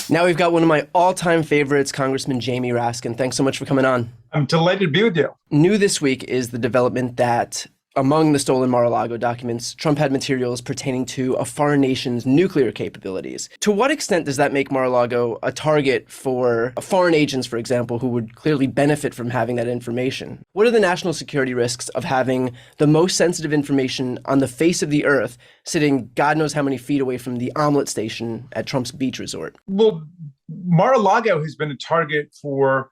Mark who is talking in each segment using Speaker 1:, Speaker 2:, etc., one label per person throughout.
Speaker 1: Now we've got one of my all-time favorites, Congressman Jamie Raskin. Thanks so much for coming on.
Speaker 2: I'm delighted to be with you.
Speaker 1: New this week is the development that among the stolen Mar-a-Lago documents, Trump had materials pertaining to a foreign nation's nuclear capabilities. To what extent does that make Mar-a-Lago a target for foreign agents, for example, who would clearly benefit from having that information? What are the national security risks of having the most sensitive information on the face of the earth sitting God knows how many feet away from the omelet station at Trump's beach resort?
Speaker 2: Well, Mar-a-Lago has been a target for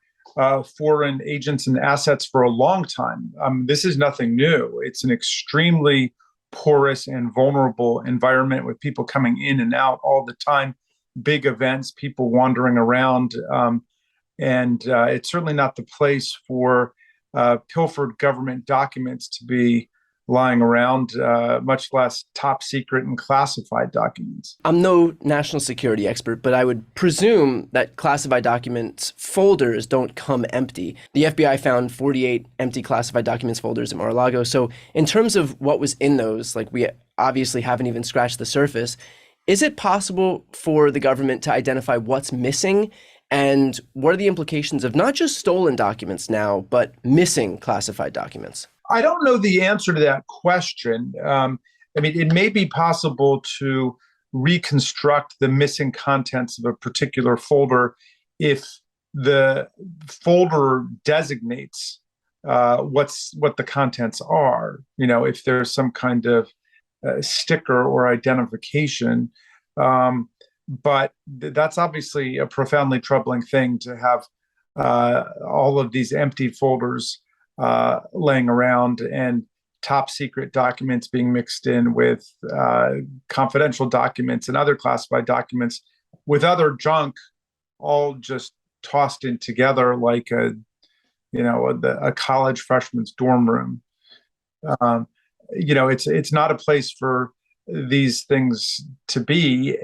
Speaker 2: foreign agents and assets for a long time. This is nothing new. It's an extremely porous and vulnerable environment with people coming in and out all the time, big events, people wandering around. And it's certainly not the place for pilfered government documents to be lying around, much less top secret and classified documents.
Speaker 1: I'm no national security expert, but I would presume that classified documents folders don't come empty. The FBI found 48 empty classified documents folders at Mar-a-Lago. So in terms of what was in those, like we obviously haven't even scratched the surface, is it possible for the government to identify what's missing? And what are the implications of not just stolen documents now, but missing classified documents?
Speaker 2: I don't know the answer to that question. It may be possible to reconstruct the missing contents of a particular folder if the folder designates what the contents are. You know, if there's some kind of sticker or identification. But that's obviously a profoundly troubling thing to have all of these empty folders laying around and top secret documents being mixed in with confidential documents and other classified documents with other junk, all just tossed in together like a college freshman's dorm room. It's not a place for these things to be,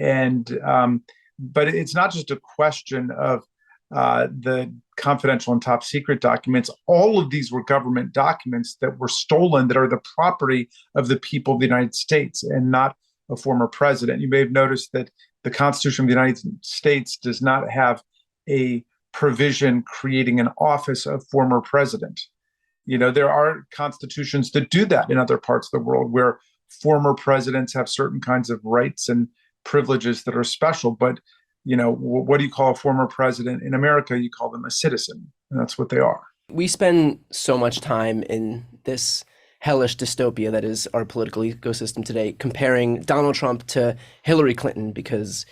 Speaker 2: but it's not just a question of the confidential and top secret documents. All of these were government documents that were stolen that are the property of the people of the United States and not a former president. You may have noticed that the Constitution of the United States does not have a provision creating an office of former president. You know, there are constitutions that do that in other parts of the world where former presidents have certain kinds of rights and privileges that are special, but what do you call a former president in America? You call them a citizen, and that's what they are.
Speaker 1: We spend so much time in this hellish dystopia that is our political ecosystem today, comparing Donald Trump to Hillary Clinton because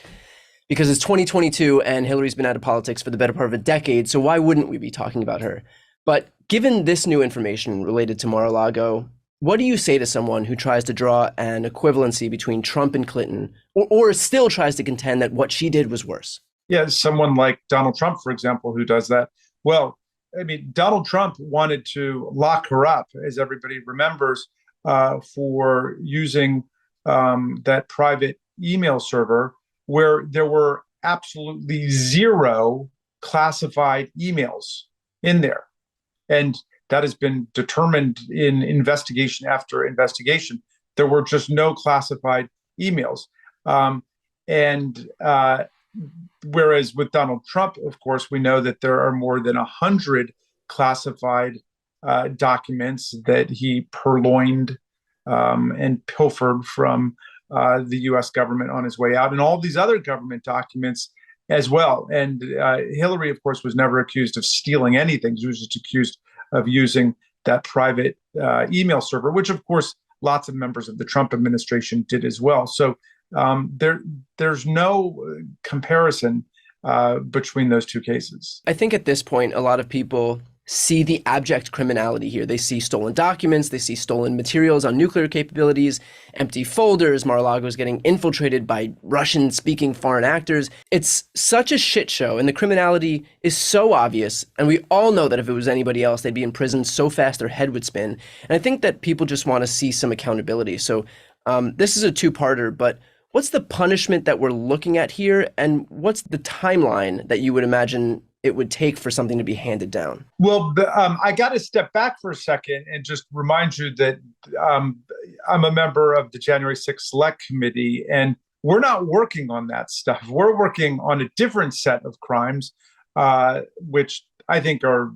Speaker 1: it's 2022 and Hillary's been out of politics for the better part of a decade. So why wouldn't we be talking about her? But given this new information related to Mar-a-Lago, what do you say to someone who tries to draw an equivalency between Trump and Clinton, or still tries to contend that what she did was worse?
Speaker 2: Yeah, someone like Donald Trump, for example, who does that. Well, Donald Trump wanted to lock her up, as everybody remembers, for using that private email server where there were absolutely zero classified emails in there. And that has been determined in investigation after investigation. There were just no classified emails. Whereas with Donald Trump, of course, we know that there are more than 100 classified documents that he purloined and pilfered from the U.S. government on his way out, and all these other government documents as well. And Hillary, of course, was never accused of stealing anything. She was just accused of using that private email server, which, of course, lots of members of the Trump administration did as well. So there's no comparison between those two cases.
Speaker 1: I think at this point, a lot of people see the abject criminality here. They see stolen documents, they see stolen materials on nuclear capabilities, empty folders, Mar-a-Lago is getting infiltrated by Russian-speaking foreign actors. It's such a shit show, and the criminality is so obvious, and we all know that if it was anybody else, they'd be in prison so fast their head would spin. And I think that people just want to see some accountability. So this is a two-parter, but what's the punishment that we're looking at here, and what's the timeline that you would imagine it would take for something to be handed down?
Speaker 2: Well, I got to step back for a second and just remind you that I'm a member of the January 6th Select Committee. And we're not working on that stuff. We're working on a different set of crimes, which I think are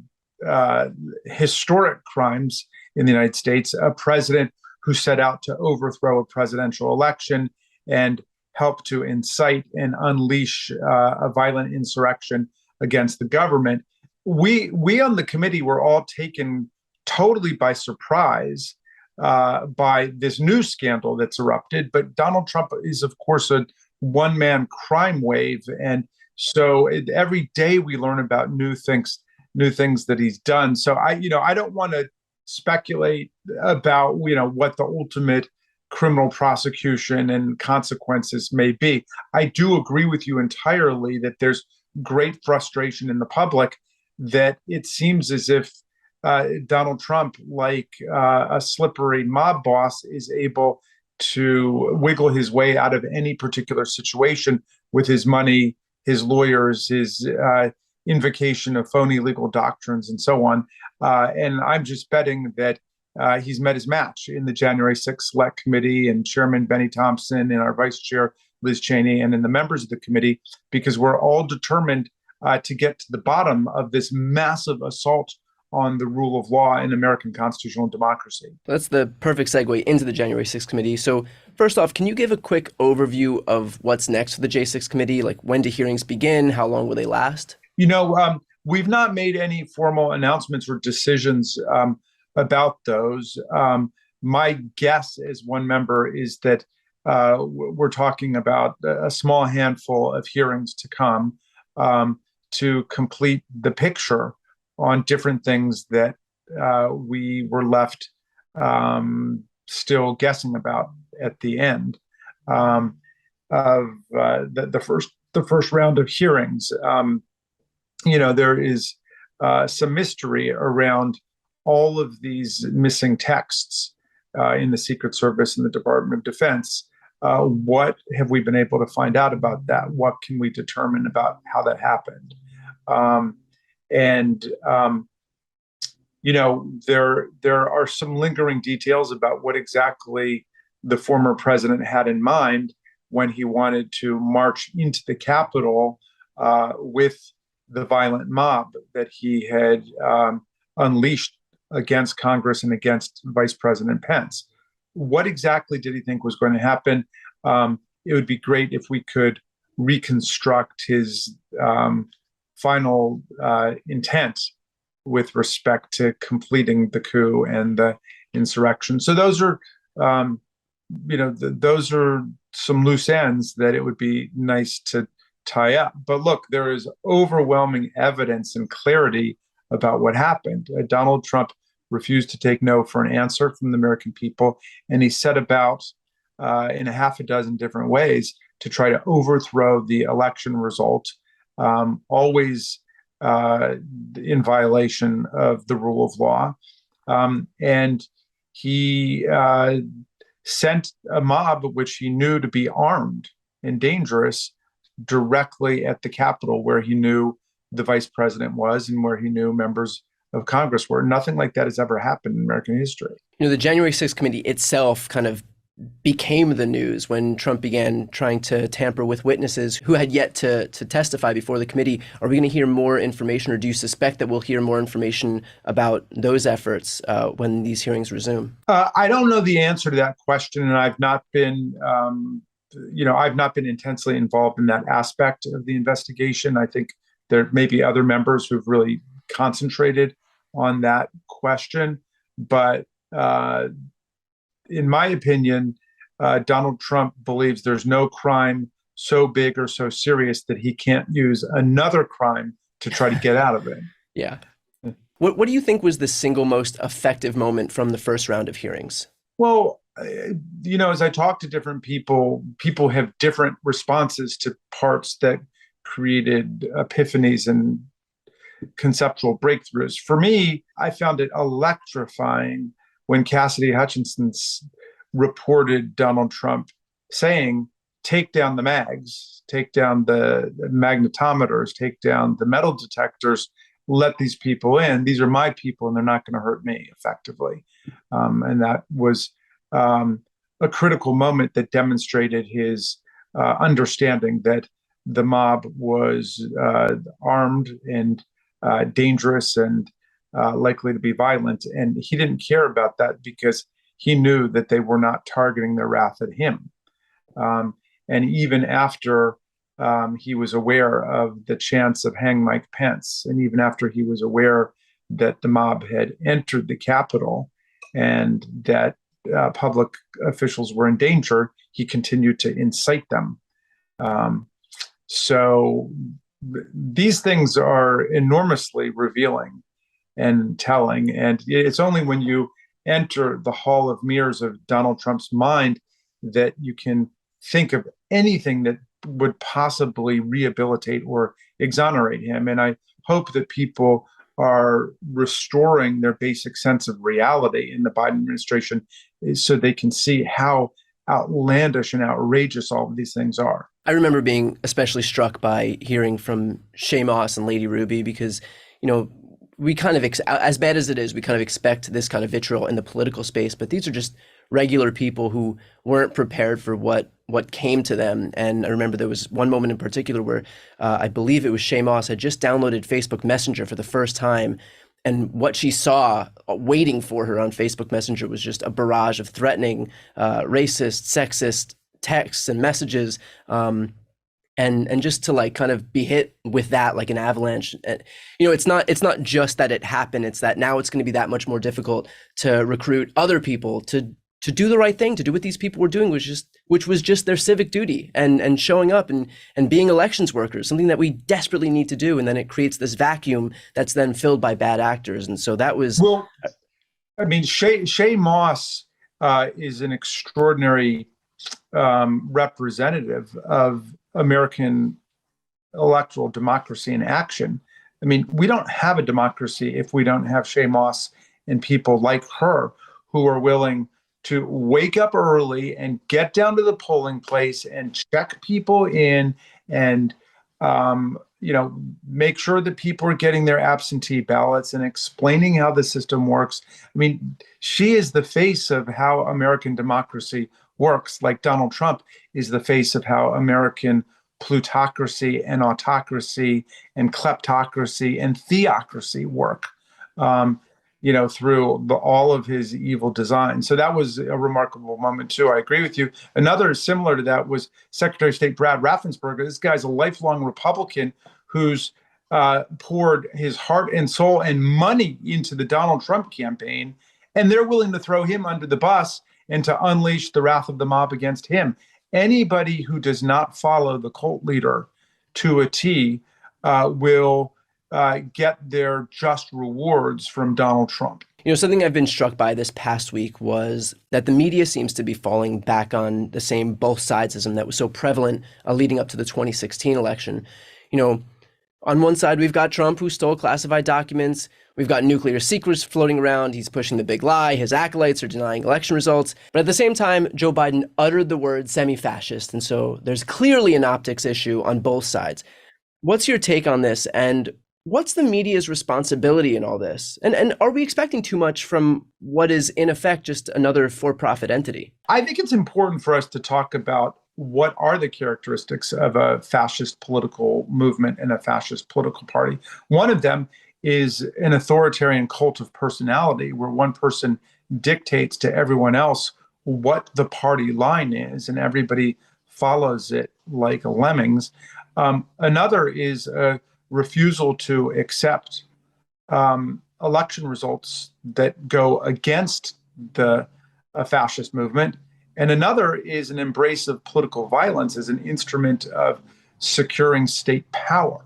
Speaker 2: historic crimes in the United States. A president who set out to overthrow a presidential election and help to incite and unleash a violent insurrection against the government. We on the committee were all taken totally by surprise by this new scandal that's erupted. But Donald Trump is, of course, a one-man crime wave, and so every day we learn about new things that he's done. So I don't want to speculate about what the ultimate criminal prosecution and consequences may be. I do agree with you entirely that there's great frustration in the public that it seems as if Donald Trump, like a slippery mob boss, is able to wiggle his way out of any particular situation with his money, his lawyers, his invocation of phony legal doctrines, and so on. And I'm just betting that he's met his match in the January 6th Select Committee, and Chairman Benny Thompson, and our Vice Chair Liz Cheney, and in the members of the committee, because we're all determined to get to the bottom of this massive assault on the rule of law in American constitutional democracy.
Speaker 1: That's the perfect segue into the January 6th committee. So first off, can you give a quick overview of what's next for the J6 committee? Like, when do hearings begin? How long will they last?
Speaker 2: We've not made any formal announcements or decisions about those. My guess as one member is that we're talking about a small handful of hearings to come to complete the picture on different things that we were left still guessing about at the end of the first round of hearings. There is some mystery around all of these missing texts in the Secret Service and the Department of Defense. What have we been able to find out about that? What can we determine about how that happened? There are some lingering details about what exactly the former president had in mind when he wanted to march into the Capitol with the violent mob that he had unleashed against Congress and against Vice President Pence. What exactly did he think was going to happen? It would be great if we could reconstruct his final intent with respect to completing the coup and the insurrection. So those are, those are some loose ends that it would be nice to tie up. But look, there is overwhelming evidence and clarity about what happened. Donald Trump refused to take no for an answer from the American people, and he set about in a half a dozen different ways to try to overthrow the election result, always in violation of the rule of law. And he sent a mob, which he knew to be armed and dangerous, directly at the Capitol, where he knew the vice president was and where he knew members of Congress were. Nothing like that has ever happened in American history.
Speaker 1: The January 6th committee itself kind of became the news when Trump began trying to tamper with witnesses who had yet to testify before the committee. Are we going to hear more information, or do you suspect that we'll hear more information about those efforts when these hearings resume?
Speaker 2: I don't know the answer to that question, and I've not been, I've not been intensely involved in that aspect of the investigation. I think there may be other members who've really concentrated on that question, but in my opinion, Donald Trump believes there's no crime so big or so serious that he can't use another crime to try to get out of it.
Speaker 1: Yeah. What do you think was the single most effective moment from the first round of hearings?
Speaker 2: Well, as I talk to different people, people have different responses to parts that created epiphanies and conceptual breakthroughs. For me, I found it electrifying when Cassidy Hutchinson reported Donald Trump saying, take down the mags, take down the magnetometers, take down the metal detectors, let these people in. These are my people and they're not going to hurt me, effectively. And that was a critical moment that demonstrated his understanding that the mob was armed and dangerous and likely to be violent. And he didn't care about that because he knew that they were not targeting their wrath at him. Um, and even after he was aware of the chance of hang Mike Pence, and even after he was aware that the mob had entered the Capitol and that public officials were in danger, he continued to incite them. Um, so these things are enormously revealing and telling. And it's only when you enter the hall of mirrors of Donald Trump's mind that you can think of anything that would possibly rehabilitate or exonerate him. And I hope that people are restoring their basic sense of reality in the Biden administration so they can see how outlandish and outrageous all of these things are.
Speaker 1: I remember being especially struck by hearing from Shay Moss and Lady Ruby because, we kind of, as bad as it is, we kind of expect this kind of vitriol in the political space, but these are just regular people who weren't prepared for what came to them. And I remember there was one moment in particular where I believe it was Shay Moss had just downloaded Facebook Messenger for the first time. And what she saw waiting for her on Facebook Messenger was just a barrage of threatening, racist, sexist texts and messages. And just to kind of be hit with that like an avalanche, it's not just that it happened. It's that now it's going to be that much more difficult to recruit other people to do the right thing, to do what these people were doing, which was just their civic duty and showing up and being elections workers, something that we desperately need to do. And then it creates this vacuum that's then filled by bad actors. And so that was.
Speaker 2: Well, I mean, Shay Moss is an extraordinary representative of American electoral democracy in action. I mean, we don't have a democracy if we don't have Shay Moss and people like her who are willing to wake up early and get down to the polling place and check people in and, make sure that people are getting their absentee ballots and explaining how the system works. I mean, she is the face of how American democracy works, like Donald Trump is the face of how American plutocracy and autocracy and kleptocracy and theocracy work, through all of his evil design. So that was a remarkable moment, too. I agree with you. Another similar to that was Secretary of State Brad Raffensperger. This guy's a lifelong Republican who's poured his heart and soul and money into the Donald Trump campaign, and they're willing to throw him under the bus and to unleash the wrath of the mob against him. Anybody who does not follow the cult leader to a T will get their just rewards from Donald Trump.
Speaker 1: Something I've been struck by this past week was that the media seems to be falling back on the same both sidesism that was so prevalent leading up to the 2016 election. On one side, we've got Trump, who stole classified documents. We've got nuclear secrets floating around. He's pushing the big lie. His acolytes are denying election results. But at the same time, Joe Biden uttered the word semi-fascist. And so there's clearly an optics issue on both sides. What's your take on this? And what's the media's responsibility in all this? And are we expecting too much from what is, in effect, just another for-profit entity?
Speaker 2: I think it's important for us to talk about what are the characteristics of a fascist political movement and a fascist political party. One of them is an authoritarian cult of personality where one person dictates to everyone else what the party line is and everybody follows it like lemmings. Another is a refusal to accept election results that go against the fascist movement. And another is an embrace of political violence as an instrument of securing state power.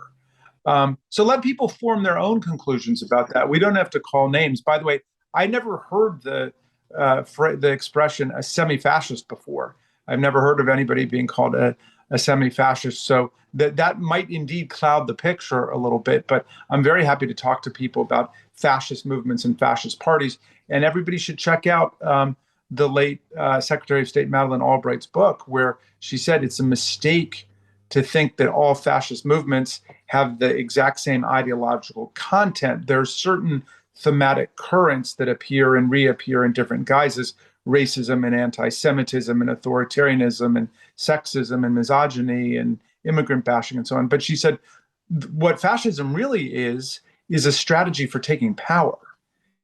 Speaker 2: So let people form their own conclusions about that. We don't have to call names. By the way, I never heard the expression a semi-fascist before. I've never heard of anybody being called a semi-fascist. So that might indeed cloud the picture a little bit. But I'm very happy to talk to people about fascist movements and fascist parties. And everybody should check out the late Secretary of State Madeleine Albright's book, where she said it's a mistake to think that all fascist movements have the exact same ideological content. There are certain thematic currents that appear and reappear in different guises: racism and anti-Semitism and authoritarianism and sexism and misogyny and immigrant bashing and so on. But she said, what fascism really is a strategy for taking power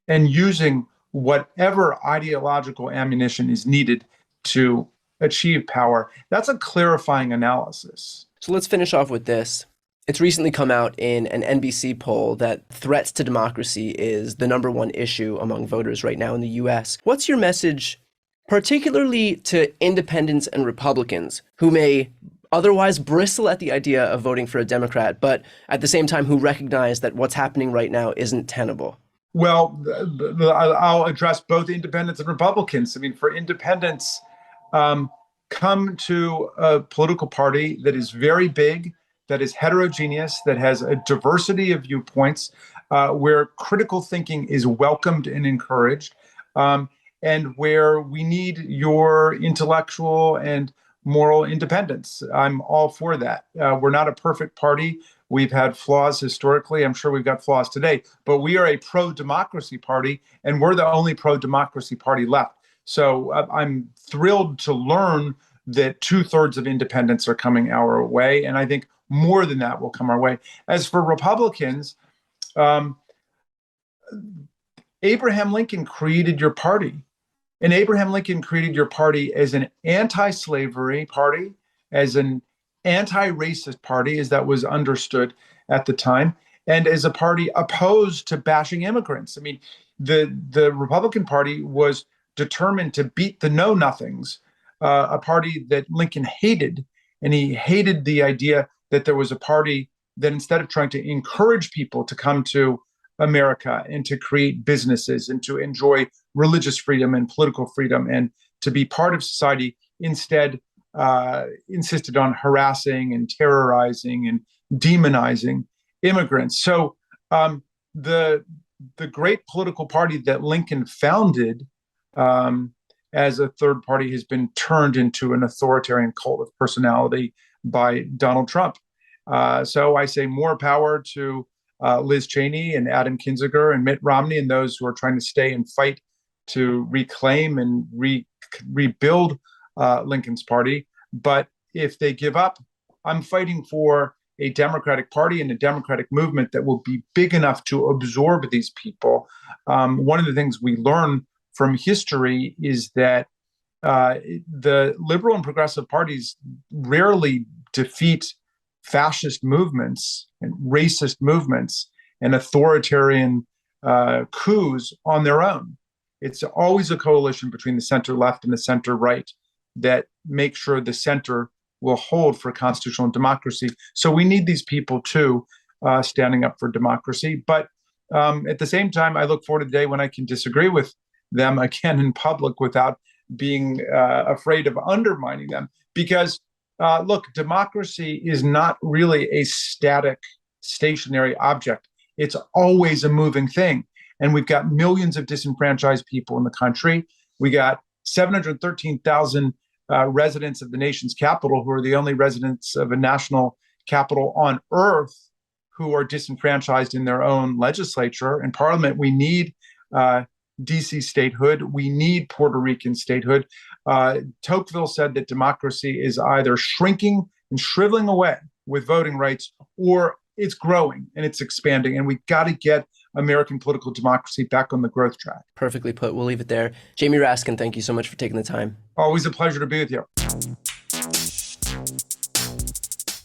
Speaker 2: and using whatever ideological ammunition is needed to achieve power. That's a clarifying analysis.
Speaker 1: So let's finish off with this. It's recently come out in an NBC poll that threats to democracy is the number one issue among voters right now in the US. What's your message, particularly to independents and Republicans who may otherwise bristle at the idea of voting for a Democrat, but at the same time who recognize that what's happening right now isn't tenable?
Speaker 2: Well, I'll address both independents and Republicans. I mean, for independents, come to a political party that is very big, that is heterogeneous, that has a diversity of viewpoints, where critical thinking is welcomed and encouraged, and where we need your intellectual and moral independence. I'm all for that. We're not a perfect party. We've had flaws historically. I'm sure we've got flaws today, but we are a pro-democracy party, and we're the only pro-democracy party left. So I'm thrilled to learn that 2/3 of independents are coming our way, and I think more than that will come our way. As for Republicans, Abraham Lincoln created your party. And Abraham Lincoln created your party as an anti-slavery party, as an anti-racist party, as that was understood at the time, and as a party opposed to bashing immigrants. I mean, the Republican Party was determined to beat the know-nothings, a party that Lincoln hated. And he hated the idea that there was a party that, instead of trying to encourage people to come to America and to create businesses and to enjoy religious freedom and political freedom and to be part of society, instead insisted on harassing and terrorizing and demonizing immigrants. So the great political party that Lincoln founded as a third party has been turned into an authoritarian cult of personality by Donald Trump. So I say more power to Liz Cheney and Adam Kinzinger and Mitt Romney and those who are trying to stay and fight to reclaim and rebuild Lincoln's party. But if they give up, I'm fighting for a Democratic Party and a Democratic movement that will be big enough to absorb these people. One of the things we learn from history is that the liberal and progressive parties rarely defeat fascist movements and racist movements and authoritarian coups on their own. It's always a coalition between the center left and the center right that makes sure the center will hold for constitutional democracy. So we need these people too, standing up for democracy. But at the same time, I look forward to the day when I can disagree with them again in public without being afraid of undermining them. Because look, democracy is not really a static, stationary object. It's always a moving thing. And we've got millions of disenfranchised people in the country. We got 713,000 residents of the nation's capital who are the only residents of a national capital on earth who are disenfranchised in their own legislature and parliament. We need DC statehood. We need Puerto Rican statehood. Tocqueville said that democracy is either shrinking and shriveling away with voting rights, or it's growing and it's expanding. And we've got to get American political democracy back on the growth track.
Speaker 1: Perfectly put. We'll leave it there. Jamie Raskin, thank you so much for taking the time.
Speaker 2: Always a pleasure to be with you.